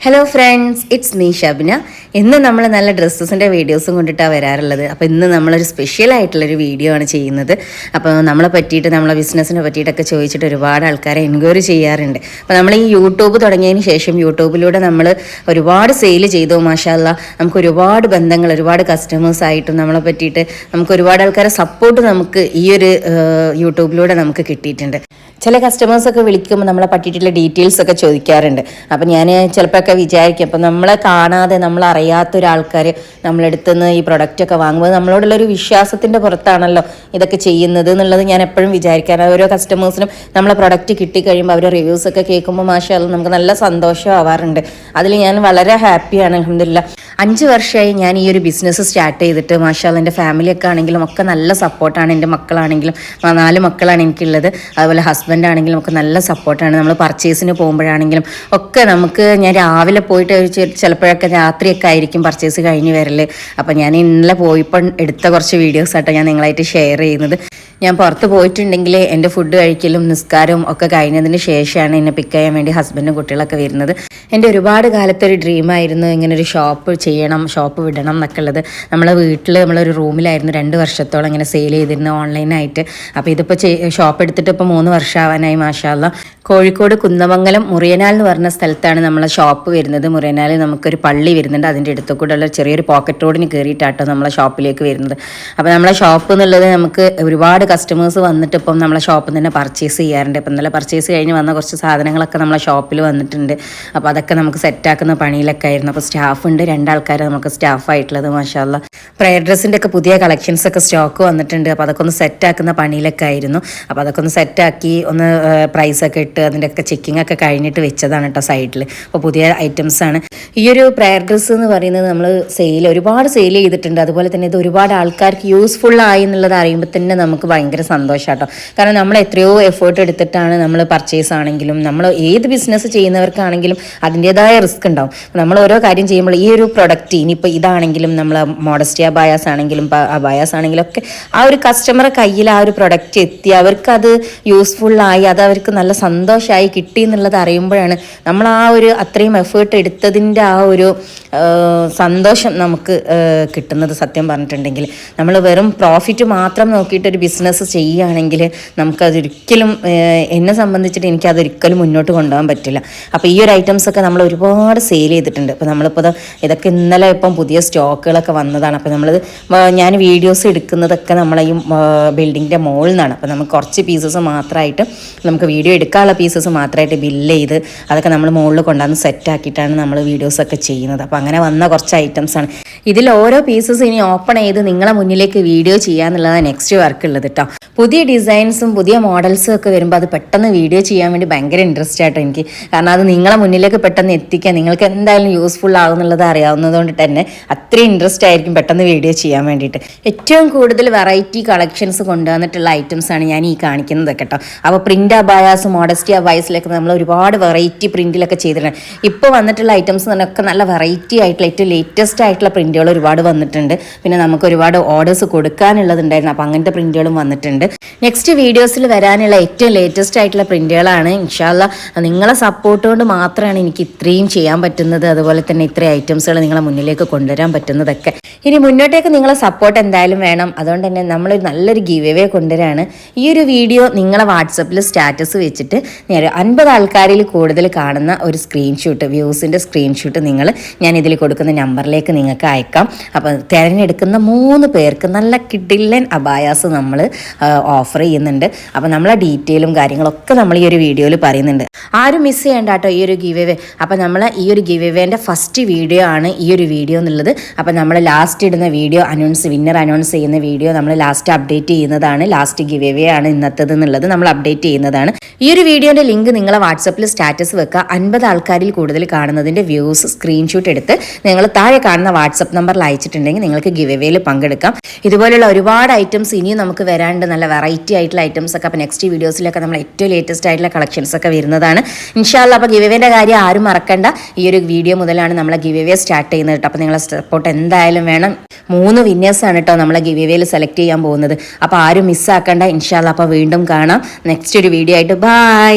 Hello friends, it's me Shabna. ഇന്ന് നമ്മൾ നല്ല ഡ്രസ്സസിൻ്റെ വീഡിയോസും കൊണ്ടിട്ടാണ് വരാറുള്ളത്. അപ്പോൾ ഇന്ന് നമ്മളൊരു സ്പെഷ്യൽ ആയിട്ടുള്ളൊരു വീഡിയോ ആണ് ചെയ്യുന്നത്. അപ്പോൾ നമ്മളെ പറ്റിയിട്ട്, നമ്മളെ ബിസിനസ്സിനെ പറ്റിയിട്ടൊക്കെ ചോദിച്ചിട്ട് ഒരുപാട് ആൾക്കാരെ എൻക്വയറി ചെയ്യാറുണ്ട്. അപ്പോൾ നമ്മൾ ഈ യൂട്യൂബ് തുടങ്ങിയതിന് ശേഷം യൂട്യൂബിലൂടെ നമ്മൾ ഒരുപാട് സെയിൽ ചെയ്തു. മാഷാല്ലാ, നമുക്ക് ഒരുപാട് ബന്ധങ്ങൾ, ഒരുപാട് കസ്റ്റമേഴ്സായിട്ടും നമ്മളെ പറ്റിയിട്ട് നമുക്ക് ഒരുപാട് ആൾക്കാരെ സപ്പോർട്ട് നമുക്ക് ഈ ഒരു യൂട്യൂബിലൂടെ നമുക്ക് കിട്ടിയിട്ടുണ്ട്. ചില കസ്റ്റമേഴ്സൊക്കെ വിളിക്കുമ്പോൾ നമ്മളെ പറ്റിയിട്ടുള്ള ഡീറ്റെയിൽസ് ഒക്കെ ചോദിക്കാറുണ്ട്. അപ്പം ഞാൻ ചിലപ്പോഴൊക്കെ വിചാരിക്കും, അപ്പം നമ്മളെ കാണാതെ നമ്മളറിയാത്ത ഒരാൾക്കാർ നമ്മളെടുത്തു നിന്ന് ഈ പ്രൊഡക്റ്റൊക്കെ വാങ്ങുമ്പോൾ നമ്മളോടുള്ളൊരു വിശ്വാസത്തിൻ്റെ പുറത്താണല്ലോ ഇതൊക്കെ ചെയ്യുന്നത് എന്നുള്ളത് ഞാൻ എപ്പോഴും വിചാരിക്കാറ്. ഓരോ കസ്റ്റമേഴ്സിനും നമ്മളെ പ്രൊഡക്റ്റ് കിട്ടിക്കഴിയുമ്പോൾ അവരുടെ റിവ്യൂസൊക്കെ കേൾക്കുമ്പോൾ മാഷാഅല്ലാഹ് നമുക്ക് നല്ല സന്തോഷം ആവാറുണ്ട്. അതിൽ ഞാൻ വളരെ ഹാപ്പിയാണ്. അൽഹംദുലില്ലാഹ് 5 വർഷമായി ഞാൻ ഈ ഒരു ബിസിനസ് സ്റ്റാർട്ട് ചെയ്തിട്ട്. മാഷാഅല്ലാഹ് എൻ്റെ ഫാമിലിയൊക്കെ ആണെങ്കിലും ഒക്കെ നല്ല സപ്പോർട്ടാണ്. എൻ്റെ മക്കളാണെങ്കിലും 4 മക്കളാണ് എനിക്കുള്ളത്. അതുപോലെ ഹസ്ബൻഡ് ആണെങ്കിലും ഒക്കെ നല്ല സപ്പോർട്ടാണ്. നമ്മൾ പർച്ചേസിന് പോകുമ്പോഴാണെങ്കിലും ഒക്കെ നമുക്ക്, ഞാൻ രാവിലെ പോയിട്ട് ചിലപ്പോഴൊക്കെ രാത്രിയൊക്കെ ആയിരിക്കും പർച്ചേസ് കഴിഞ്ഞ് വരൽ. അപ്പം ഞാൻ ഇന്നലെ പോയപ്പോൾ എടുത്ത കുറച്ച് വീഡിയോസാട്ടോ ഞാൻ നിങ്ങളായിട്ട് ഷെയർ ചെയ്യുന്നത്. ഞാൻ പുറത്ത് പോയിട്ടുണ്ടെങ്കിൽ എൻ്റെ ഫുഡ് കഴിക്കലും നിസ്കാരവും ഒക്കെ കഴിഞ്ഞതിന് ശേഷമാണ് എന്നെ പിക്ക് ചെയ്യാൻ വേണ്ടി ഹസ്ബൻഡും കുട്ടികളൊക്കെ വരുന്നത്. എൻ്റെ ഒരുപാട് കാലത്തൊരു ഡ്രീമായിരുന്നു ഇങ്ങനൊരു ഷോപ്പ് ചെയ്യണം, ഷോപ്പ് വിടണം എന്നൊക്കെ ഉള്ളത്. നമ്മളെ വീട്ടിൽ നമ്മളൊരു റൂമിലായിരുന്നു 2 വർഷത്തോളം ഇങ്ങനെ സെയിൽ ചെയ്തിരുന്നത് ഓൺലൈനായിട്ട്. അപ്പോൾ ഇതിപ്പോൾ ഷോപ്പ് എടുത്തിട്ട് ഇപ്പോൾ 3 വർഷമാവാനായി. മാഷാഅല്ലാഹ്, കോഴിക്കോട് കുന്നമംഗലം മുറിയനാൽ എന്ന് പറഞ്ഞ സ്ഥലത്താണ് നമ്മളെ ഷോപ്പ് വരുന്നത്. മുറിയനാൽ നമുക്കൊരു പള്ളി വരുന്നുണ്ട്, അതിൻ്റെ അടുത്ത് കൂടെ ഉള്ള ചെറിയൊരു പോക്കറ്റ് റോഡിന് കയറിയിട്ടാട്ടോ നമ്മളെ ഷോപ്പിലേക്ക് വരുന്നത്. അപ്പോൾ നമ്മളെ ഷോപ്പ് എന്നുള്ളത് നമുക്ക് ഒരുപാട് കസ്റ്റമേഴ്സ് വന്നിട്ട് ഇപ്പം നമ്മളെ ഷോപ്പിൽ നിന്ന് തന്നെ പർച്ചേസ് ചെയ്യാറുണ്ട്. ഇപ്പം നല്ല പർച്ചേസ് കഴിഞ്ഞ് വന്ന കുറച്ച് സാധനങ്ങളൊക്കെ നമ്മളെ ഷോപ്പിൽ വന്നിട്ടുണ്ട്. അപ്പോൾ അതൊക്കെ നമുക്ക് സെറ്റാക്കുന്ന പണിയിലൊക്കെ ആയിരുന്നു. അപ്പോൾ സ്റ്റാഫുണ്ട്, 2 ആൾക്കാർ നമുക്ക് സ്റ്റാഫായിട്ടുള്ളത്. മാഷാഅല്ലാഹ്, പ്രയർ ഡ്രസ്സിൻ്റെ ഒക്കെ പുതിയ കളക്ഷൻസ് ഒക്കെ സ്റ്റോക്ക് വന്നിട്ടുണ്ട്. അപ്പോൾ അതൊക്കെ ഒന്ന് സെറ്റാക്കുന്ന പണിയിലൊക്കെ ആയിരുന്നു. അപ്പോൾ അതൊക്കെ ഒന്ന് സെറ്റാക്കി ഒന്ന് പ്രൈസൊക്കെ ഇട്ട് അതിൻ്റെ ഒക്കെ ചെക്കിംഗ് ഒക്കെ കഴിഞ്ഞിട്ട് വെച്ചതാണ് കേട്ടോ സൈഡിൽ. അപ്പോൾ പുതിയ ഐറ്റംസാണ്. ഈ ഒരു പ്രയർ ഡ്രസ്സ് എന്ന് പറയുന്നത് നമ്മൾ ഒരുപാട് സെയിൽ ചെയ്തിട്ടുണ്ട്. അതുപോലെ തന്നെ ഇത് ഒരുപാട് ആൾക്കാർക്ക് യൂസ്ഫുൾ ആയി എന്നുള്ളത് അറിയുമ്പോൾ തന്നെ നമുക്ക് ഭയങ്കര സന്തോഷം കേട്ടോ. കാരണം നമ്മൾ എത്രയോ എഫേർട്ട് എടുത്തിട്ടാണ് നമ്മൾ പർച്ചേസ് ആണെങ്കിലും നമ്മൾ ഏത് ബിസിനസ് ചെയ്യുന്നവർക്കാണെങ്കിലും അതിൻ്റെതായ റിസ്ക് ഉണ്ടാവും. നമ്മൾ ഓരോ കാര്യം ചെയ്യുമ്പോൾ ഈ ഒരു പ്രൊഡക്റ്റ്, ഇനിയിപ്പോൾ ഇതാണെങ്കിലും നമ്മൾ മോഡസ്റ്റിയ അബായാസ് ആണെങ്കിലും അബായാസ് ആണെങ്കിലും ഒക്കെ ആ ഒരു കസ്റ്റമറെ കയ്യിൽ ആ ഒരു പ്രൊഡക്റ്റ് എത്തി അവർക്കത് യൂസ്ഫുള്ളായി, അത് അവർക്ക് നല്ല സന്തോഷമായി കിട്ടി എന്നുള്ളത് അറിയുമ്പോഴാണ് നമ്മൾ ആ ഒരു അത്രയും എഫേർട്ട് എടുത്തതിൻ്റെ ആ ഒരു സന്തോഷം നമുക്ക് കിട്ടുന്നത്. സത്യം പറഞ്ഞിട്ടുണ്ടെങ്കിൽ നമ്മൾ വെറും പ്രോഫിറ്റ് മാത്രം നോക്കിയിട്ടൊരു ബിസിനസ് ചെയ്യുകയാണെങ്കിൽ നമുക്കതൊരിക്കലും, എന്നെ സംബന്ധിച്ചിട്ട് എനിക്കതൊരിക്കലും മുന്നോട്ട് കൊണ്ടുപോകാൻ പറ്റില്ല. അപ്പോൾ ഈ ഒരു ഐറ്റംസൊക്കെ നമ്മൾ ഒരുപാട് സെയിൽ ചെയ്തിട്ടുണ്ട്. അപ്പോൾ നമ്മളിപ്പോൾ ഇതൊക്കെ ഇന്നലെ ഇപ്പം പുതിയ സ്റ്റോക്കുകളൊക്കെ വന്നതാണ്. അപ്പോൾ ഞാൻ വീഡിയോസ് എടുക്കുന്നതൊക്കെ നമ്മളെ ഈ ബിൽഡിങ്ങിൻ്റെ മുകളിൽ നിന്നാണ്. അപ്പോൾ നമുക്ക് കുറച്ച് പീസസ് മാത്രമായിട്ട്, നമുക്ക് വീഡിയോ എടുക്കാനുള്ള പീസസ് മാത്രമായിട്ട് ബില്ല് ചെയ്ത് അതൊക്കെ നമ്മൾ മുകളിൽ കൊണ്ടുവന്ന് സെറ്റാക്കിയിട്ടാണ് നമ്മൾ വീഡിയോസൊക്കെ ചെയ്യുന്നത്. അപ്പോൾ അങ്ങനെ വന്ന കുറച്ച് ഐറ്റംസാണ്. ഇതിൽ ഓരോ പീസസ് ഇനി ഓപ്പൺ ചെയ്ത് നിങ്ങളെ മുന്നിലേക്ക് വീഡിയോ ചെയ്യാന്നുള്ളതാണ് നെക്സ്റ്റ് വർക്ക് ഉള്ളത് കേട്ടോ. പുതിയ ഡിസൈൻസും പുതിയ മോഡൽസും ഒക്കെ വരുമ്പോൾ അത് പെട്ടെന്ന് വീഡിയോ ചെയ്യാൻ വേണ്ടി ഭയങ്കര ഇൻട്രസ്റ്റ് ആയിട്ടോ എനിക്ക്. കാരണം അത് നിങ്ങളെ മുന്നിലേക്ക് പെട്ടെന്ന് എത്തിക്കാൻ നിങ്ങൾക്ക് എന്തായാലും യൂസ്ഫുൾ ആകുന്നുള്ളത് അറിയാവുന്നതുകൊണ്ട് തന്നെ അത്രയും ഇൻട്രസ്റ്റ് ആയിരിക്കും പെട്ടെന്ന് വീഡിയോ ചെയ്യാൻ വേണ്ടിയിട്ട്. ഏറ്റവും കൂടുതൽ വെറൈറ്റി കളക്ഷൻസ് കൊണ്ടുവന്നിട്ടുള്ള ഐറ്റംസാണ് ഞാൻ ഈ കാണിക്കുന്നത് കേട്ടോ. അപ്പോൾ പ്രിൻ്റ് അബായാസ്, മോഡസ്റ്റി അബായസിലൊക്കെ നമ്മൾ ഒരുപാട് വെറൈറ്റി പ്രിൻറ്റിലൊക്കെ ചെയ്തിട്ടുണ്ട്. ഇപ്പോൾ വന്നിട്ടുള്ള ഐറ്റംസ് ഒക്കെ നല്ല വെറൈറ്റി ആയിട്ടുള്ള ഏറ്റവും ലേറ്റസ്റ്റ് ആയിട്ടുള്ള പ്രിൻറ്റുകൾ ഒരുപാട് വന്നിട്ടുണ്ട്. പിന്നെ നമുക്ക് ഒരുപാട് ഓർഡേഴ്സ് കൊടുക്കാനുള്ളതുണ്ടായിരുന്നു. അപ്പോൾ അങ്ങനത്തെ പ്രിൻറ്റുകളും വന്നിട്ടുണ്ട്. നെക്സ്റ്റ് വീഡിയോസിൽ വരാനുള്ള ഏറ്റവും ലേറ്റസ്റ്റ് ആയിട്ടുള്ള പ്രിൻറ്റുകളാണ്. ഇൻഷാ അല്ലാഹ് നിങ്ങളെ സപ്പോർട്ട് കൊണ്ട് മാത്രമാണ് എനിക്ക് ഇത്രയും ചെയ്യാൻ പറ്റുന്നത്. അതുപോലെ തന്നെ ഇത്രയും ഐറ്റംസുകൾ നിങ്ങളെ മുന്നിലേക്ക് കൊണ്ടുവരാൻ പറ്റുന്നതൊക്കെ. ഇനി മുന്നോട്ടേക്ക് നിങ്ങളെ സപ്പോർട്ട് എന്തായാലും വേണം. അതുകൊണ്ട് തന്നെ നമ്മളൊരു നല്ലൊരു ഗിവ് അവേ കൊണ്ടുവരാണ്. ഈ ഒരു വീഡിയോ നിങ്ങളെ വാട്സപ്പിൽ സ്റ്റാറ്റസ് വെച്ചിട്ട് 50 ആൾക്കാരിൽ കൂടുതൽ കാണുന്ന ഒരു സ്ക്രീൻഷോട്ട്, വ്യൂസിൻ്റെ സ്ക്രീൻഷോട്ട് ഞാൻ ഇതിൽ കൊടുക്കുന്ന നമ്പറിലേക്ക് നിങ്ങൾക്ക് അയക്കാം. അപ്പോൾ തിരഞ്ഞെടുക്കുന്ന 3 പേർക്ക് നല്ല കിഡിലൻ അബായാസ് നമ്മൾ ഓഫർ ചെയ്യുന്നുണ്ട്. അപ്പോൾ നമ്മളെ ഡീറ്റെയിലും കാര്യങ്ങളൊക്കെ നമ്മൾ ഈ ഒരു വീഡിയോയിൽ പറയുന്നുണ്ട്. ആരും മിസ് ചെയ്യേണ്ട കേട്ടോ ഈ ഒരു ഗിവ് അവേ. അപ്പോൾ നമ്മൾ ഈ ഒരു ഗിവ് അവേൻ്റെ ഫസ്റ്റ് വീഡിയോ ആണ് ഈ ഒരു വീഡിയോ എന്നുള്ളത്. അപ്പോൾ നമ്മൾ ലാസ്റ്റ് ഇടുന്ന വീഡിയോ വിന്നർ അനൗൺസ് ചെയ്യുന്ന വീഡിയോ നമ്മൾ ലാസ്റ്റ് അപ്ഡേറ്റ് ചെയ്യുന്നതാണ്. ലാസ്റ്റ് ഗിവ് അവേ ആണ് ഇന്നത്തേത് എന്നുള്ളത് നമ്മൾ അപ്ഡേറ്റ് ചെയ്യുന്നതാണ്. ഈ ഒരു വീഡിയോൻ്റെ ലിങ്ക് നിങ്ങളെ വാട്സപ്പിൽ സ്റ്റാറ്റസ് വെക്കുക. 50 ആൾക്കാരിൽ കൂടുതൽ കാണുന്നതിൻ്റെ വ്യൂസ് സ്ക്രീൻഷോട്ട് എടുത്ത് നിങ്ങൾ താഴെ കാണുന്ന വാട്സപ്പ് നമ്പറിൽ അയച്ചിട്ടുണ്ടെങ്കിൽ നിങ്ങൾക്ക് ഗിവ് അവേയിൽ പങ്കെടുക്കാം. ഇതുപോലുള്ള ഒരുപാട് ഐറ്റംസ് ഇനിയും നമുക്ക് വരാണ്ട്, നല്ല വെറൈറ്റി ആയിട്ടുള്ള ഐറ്റംസ് ഒക്കെ. അപ്പോൾ നെക്സ്റ്റ് വീഡിയോസിലൊക്കെ നമ്മൾ ഏറ്റവും ലേറ്റസ്റ്റ് ആയിട്ടുള്ള കളക്ഷൻസ് ഒക്കെ വരുന്നതാണ് ഇൻഷാ അല്ലാഹ്. അപ്പോൾ ഗിവ് അവേൻ്റെ കാര്യം ആരും മറക്കണ്ട. ഈ ഒരു വീഡിയോ മുതലാണ് നമ്മളെ ഗിവ് അവേ സ്റ്റാർട്ട് ചെയ്യുന്നത് കേട്ടോ. അപ്പോൾ നിങ്ങളെ സപ്പോർട്ട് എന്തായാലും വേണം. 3 വിന്നേഴ്സാണ് കേട്ടോ നമ്മളെ ഗിവ് അവേയിൽ സെലക്ട് ചെയ്യാൻ പോകുന്നത്. അപ്പോൾ ആരും മിസ്സാക്കണ്ട ഇൻഷാ അല്ലാഹ്. അപ്പോൾ വീണ്ടും കാണാം നെക്സ്റ്റ് ഒരു വീഡിയോ ആയിട്ട്. ബൈ.